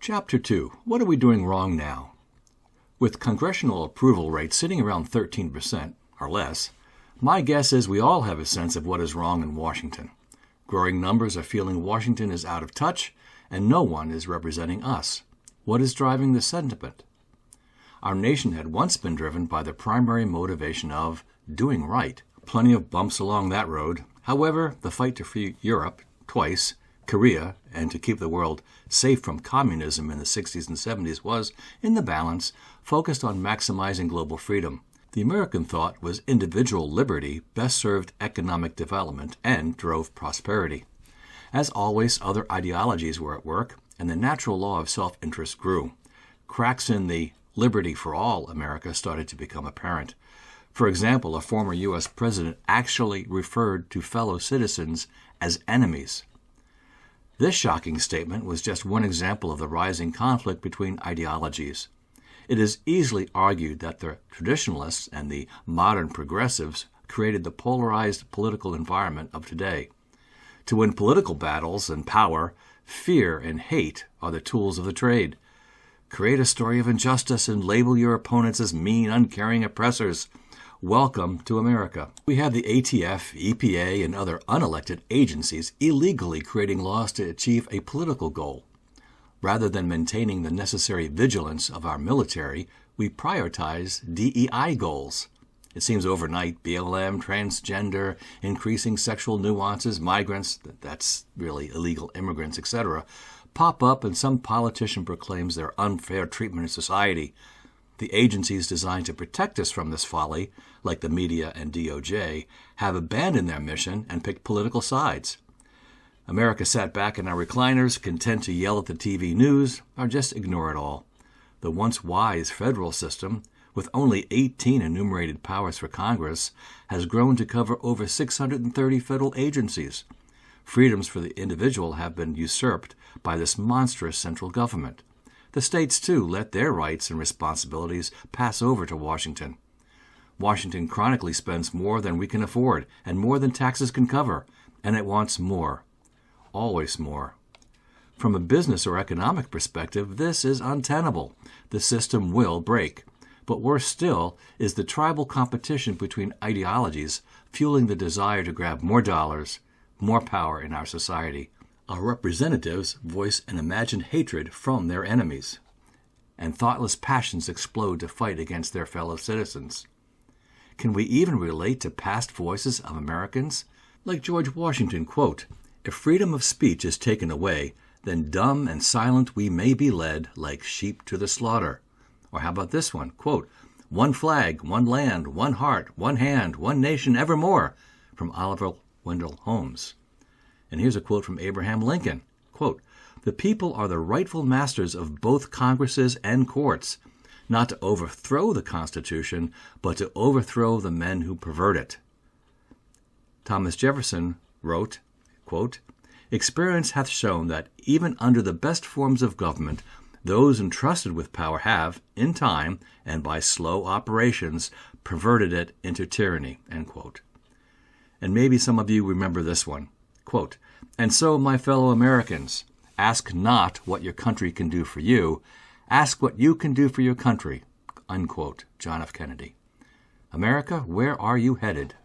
Chapter 2. What are we doing wrong now? With congressional approval rates sitting around 13% or less, my guess is we all have a sense of what is wrong in Washington. Growing numbers are feeling Washington is out of touch and no one is representing us. What is driving this sentiment? Our nation had once been driven by the primary motivation of doing right. Plenty of bumps along that road. However, the fight to free Europe twice, Korea, and to keep the world safe from communism in the 60s and 70s was, in the balance, focused on maximizing global freedom. The American thought was individual liberty best served economic development and drove prosperity. As always, other ideologies were at work, and the natural law of self-interest grew. Cracks in the liberty for all America started to become apparent. For example, a former U.S. president actually referred to fellow citizens as enemies. This shocking statement was just one example of the rising conflict between ideologies. It is easily argued that the traditionalists and the modern progressives created the polarized political environment of today. To win political battles and power, fear and hate are the tools of the trade. Create a story of injustice and label your opponents as mean, uncaring oppressors. Welcome to America. We have the ATF, EPA, and other unelected agencies illegally creating laws to achieve a political goal. Rather than maintaining the necessary vigilance of our military, we prioritize DEI goals. It seems overnight BLM, transgender, increasing sexual nuances, migrants, that's really illegal immigrants, etc., pop up and some politician proclaims their unfair treatment in society. The agencies designed to protect us from this folly, like the media and DOJ, have abandoned their mission and picked political sides. America sat back in our recliners, content to yell at the TV news, or just ignore it all. The once wise federal system, with only 18 enumerated powers for Congress, has grown to cover over 630 federal agencies. Freedoms for the individual have been usurped by this monstrous central government. The states, too, let their rights and responsibilities pass over to Washington. Washington chronically spends more than we can afford and more than taxes can cover, and it wants more. Always more. From a business or economic perspective, this is untenable. The system will break. But worse still is the tribal competition between ideologies fueling the desire to grab more dollars, more power in our society. Our representatives voice an imagined hatred from their enemies, and thoughtless passions explode to fight against their fellow citizens. Can we even relate to past voices of Americans? Like George Washington, quote, "If freedom of speech is taken away, then dumb and silent we may be led like sheep to the slaughter." Or how about this one? Quote, "One flag, one land, one heart, one hand, one nation evermore," from Oliver Wendell Holmes. And here's a quote from Abraham Lincoln. Quote, "The people are the rightful masters of both Congresses and courts, not to overthrow the Constitution, but to overthrow the men who pervert it." Thomas Jefferson wrote, quote, "Experience hath shown that even under the best forms of government, those entrusted with power have, in time, and by slow operations, perverted it into tyranny." End quote. And maybe some of you remember this one. Quote, "And so, my fellow Americans, ask not what your country can do for you, ask what you can do for your country." Unquote. John F. Kennedy. America, where are you headed?